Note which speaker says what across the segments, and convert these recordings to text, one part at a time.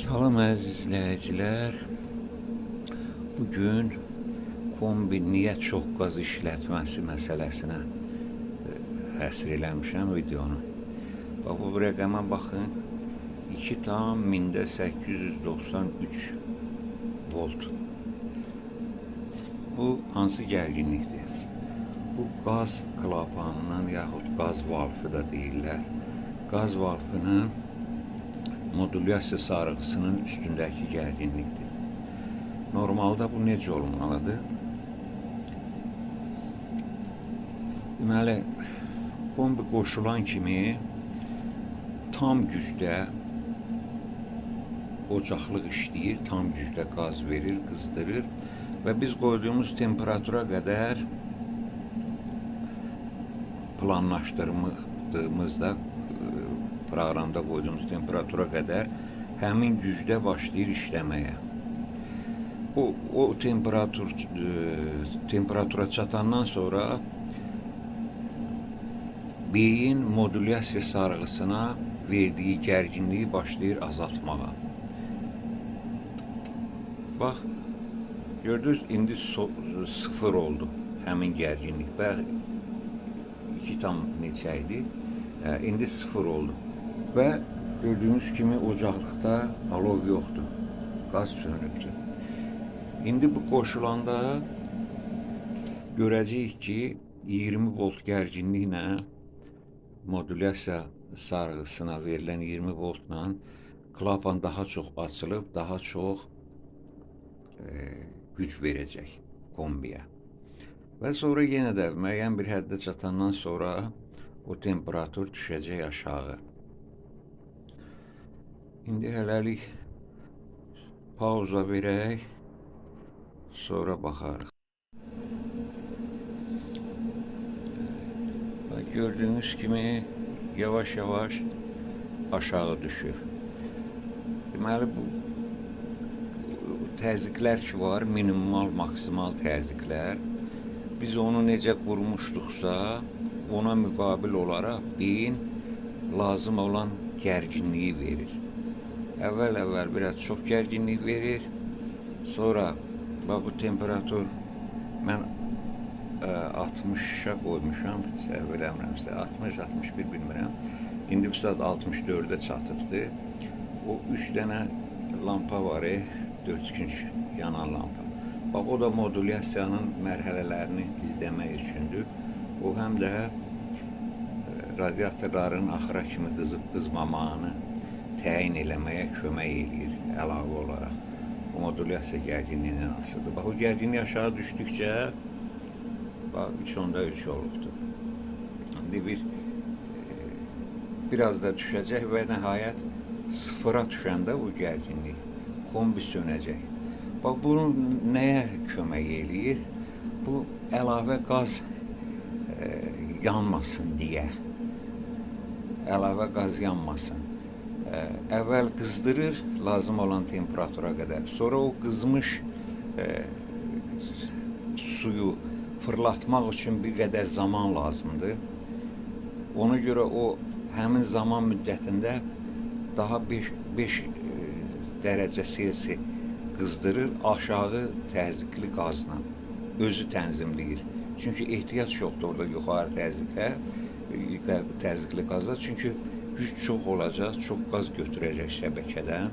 Speaker 1: Salam əziz izləyicilər. Bugün kombi niyə çox qaz işlətməsi məsələsinə həsr eləmişəm videonu. Bax, bu rəqəmə baxın. 2,893 volt. Bu hansı gərginlikdir? Bu qaz klapanının yaxud qaz valfı da deyirlər. Qaz valfının modulyasiya sarğısının üstündəki gərginlikdir. Normalda bu necə olmalıdır? Deməli, kombi qoşulan kimi tam gücdə ocaqlıq işləyir, tam gücdə qaz verir, qızdırır və biz qoyduğumuz temperatura qədər planlaşdırdığımızda proqramda qoyduğumuz temperatura qədər həmin gücdə başlayır işləməyə. O temperatura çatandan sonra beyin modulyasiya sarğısına verdiyi gərginliyi başlayır azaltmağa. Bax, gördünüz, indi 0 oldu həmin gərginlik. Bəx, 2 tam neçə idi? İndi 0 oldu. Və gördüyünüz kimi ocaqlıqda alov yoxdur, qaz sönübdür. İndi bu qoşulanda görəcəyik ki, 20 volt gərginliklə modulyasiya sarğısına verilən 20 voltla klapan daha çox açılıb, daha çox güc verəcək kombiyə. Və sonra yenə də müəyyən bir həddə çatandan sonra o temperatur düşəcək aşağı. İndi hələlik pauza verək, sonra baxarıq. Gördüyünüz kimi yavaş-yavaş aşağı düşür. Deməli, bu təzyiqlər ki var, minimal, maksimal təzyiqlər. Biz onu necə qurmuşduqsa, ona müqabil olaraq beyin lazım olan gərginliyi verir. Əvvəl biraz çox gərginlik verir. Sonra bu temperatur mən 60'a qoymuşam, səhv eləmirəmsə 60-61 bilmirəm. İndi bu saat 64'ə çatıbdır. O 3 dənə lampa var, 4 günc yanan lampa. Bax, o da modulyasiyanın mərhələlərini izləmək üçündür. O həm də radiatorların axıra kimi qızıb-qızmamağını təyin eləməyə kömək edir əlavə olaraq. O modulyasiya gərginliyindən asılıdır. Bax, o gərginlik aşağı düşdükcə 3.3 olubdur. İndi biraz da düşəcək və nəhayət 0'a düşəndə bu gərginlik kombi sönəcək. Bax, bunu nəyə kömək eləyir? Bu əlavə qaz yanmasın deyə. Əlavə qaz yanmasın. Əvvəl qızdırır lazım olan temperatura qədər. Sonra o qızmış suyu fırlatmaq üçün bir qədər zaman lazımdır. Ona görə o həmin zaman müddətində daha 5 dərəcə Selsi qızdırır aşağı təzyiqli qazla. Özü tənzimləyir. Çünki ehtiyac yoxdur orada yuxarı təzyiqli qaza. Çünki güc çox olacaq, çox qaz götürəcək şəbəkədən.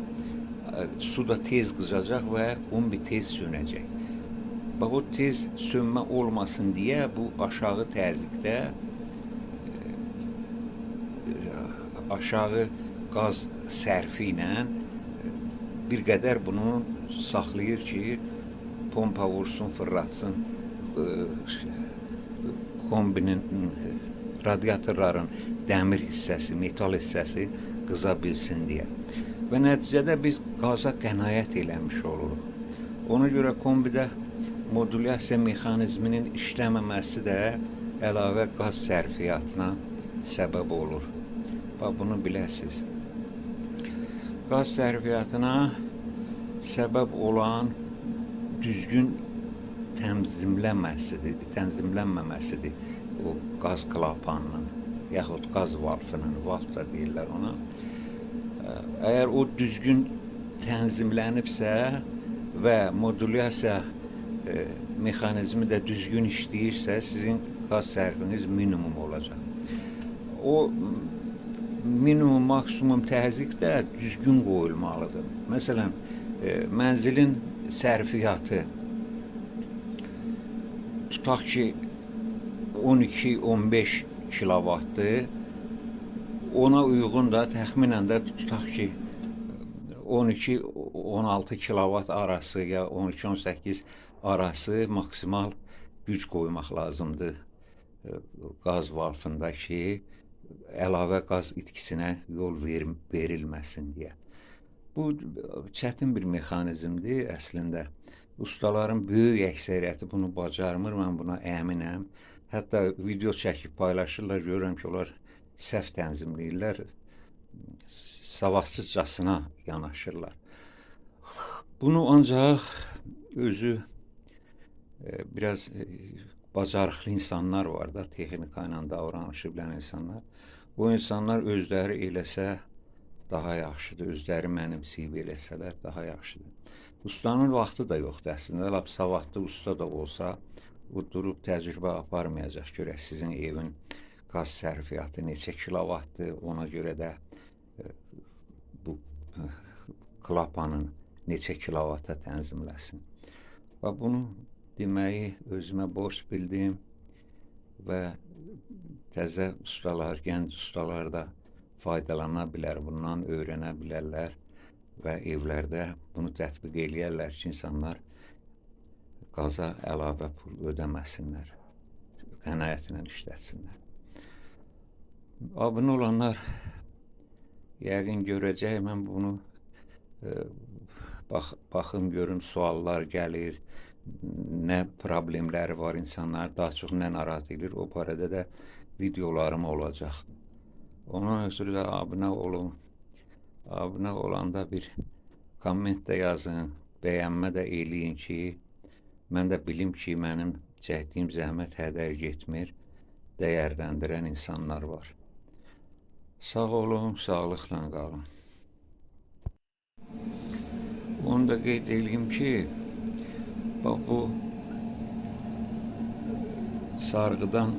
Speaker 1: Su da tez qızacaq və kombi tez sönəcək. Bax, o tez sönmə olmasın deyə bu aşağı təzyiqdə aşağı qaz sərfi ilə bir qədər bunu saxlayır ki, pompa vursun, fırlatsın, kombinin, radiatorların dəmir hissəsi, metal hissəsi qıza bilsin deyə. Və nəticədə biz qaza qənaət eləmiş oluruq. Ona görə kombidə modulyasiya mexanizminin işləməməsi də əlavə qaz sərfiyyatına səbəb olur. Bax, bunu biləsiniz. Qaz sərfiyyatına səbəb olan düzgün tənzimlənməməsidir o qaz klapanının, yaxud qaz valfının, valf da deyirlər ona. Əgər o düzgün tənzimlənibsə və modulyasiya mexanizmi də düzgün işləyirsə, sizin qaz sərfiniz minimum olacaq. O minimum, maksimum təzyiq də düzgün qoyulmalıdır. Məsələn, mənzilin sərfiyyatı tutaq ki 12-15 kilovatdır. Ona uyğun da təxminən də tutaq ki 12-16 kilovat arası ya 12-18 arası maksimal güc qoymaq lazımdır qaz valfında ki, əlavə qaz itkisinə yol verilməsin deyə. Bu çətin bir mexanizmdir əslində. Ustaların böyük əksəriyyəti bunu bacarmır, mən buna əminəm. Hətta video çəkib paylaşırlar, görürəm ki, onlar səhv tənzimləyirlər, savadsızcasına yanaşırlar. Bunu ancaq özü biraz bacarıqlı insanlar var da, texnika ilə davranışı bilən insanlar. Bu insanlar özləri eləsə daha yaxşıdır, özləri mənimsəyib eləsələr daha yaxşıdır. Ustanın vaxtı da yoxdur əslində, lap savadlı usta da olsa, o durub təcrübə aparmayacaq görək sizin evin qaz sərfiyyatı neçə kilovatdır, ona görə də bu klapanın neçə kilovata tənzimləsin. Və bunu deməyi özümə borc bildim və təzə ustalar, gənc ustalar da faydalana bilər, bundan öyrənə bilərlər və evlərdə bunu tətbiq eləyərlər ki, insanlar qaza əlavə pul ödəməsinlər, qənaətlə işlətsinlər. Abunə olanlar yəqin görəcək, mən bunu baxım görüm, suallar gəlir, nə problemləri var insanlar, daha çox nə narahat edir, o barədə də videolarım olacaq. Ona ötürü də abunə olun. Abunə olanda bir komment də yazın, bəyənmə də eləyin ki, mən də bilim ki, mənim çəkdiyim zəhmət hədər getmir, dəyərləndirən insanlar var. Sağ olun, sağlıqla qalın. Onu da qeyd edeyim ki, bax bu sarğıdan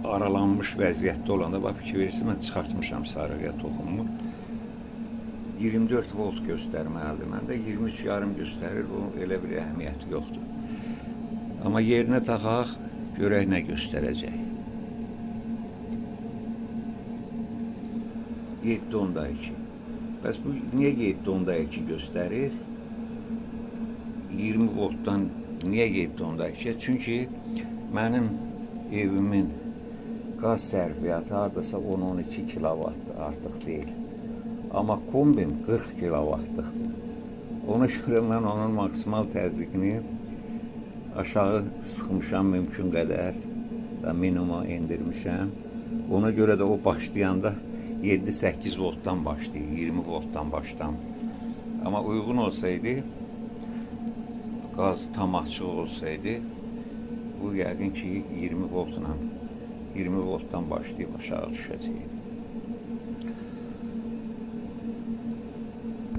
Speaker 1: aralanmış vəziyyətdə olanda, bax fikir verirsə, mən çıxartmışam sarğıya toxumu. 24 volt göstərməlidir, məndə 23,5 göstərir, o elə bir əhəmiyyəti yoxdur. Amma yerinə taxaq, görək nə göstərəcək. 7.2. Bəs bu niyə 7.2 göstərir? 20 voltdan niyə 7.2? Çünki mənim evimin qaz sərfiyyatı hardasa 10-12 kilovatdır, artıq deyil. Amma kombim 40 kilovatlıqdır. Ona görə mən onun maksimal təzyiqini aşağı sıxmışam mümkün qədər və minimuma endirmişəm. Ona görə də o başlayanda 7-8 voltdan başlayır, 20 voltdan başlam. Amma uyğun olsaydı, qaz tam açıq olsaydı, bu yəqin ki 20 voltdan başlayıb aşağı düşəcək.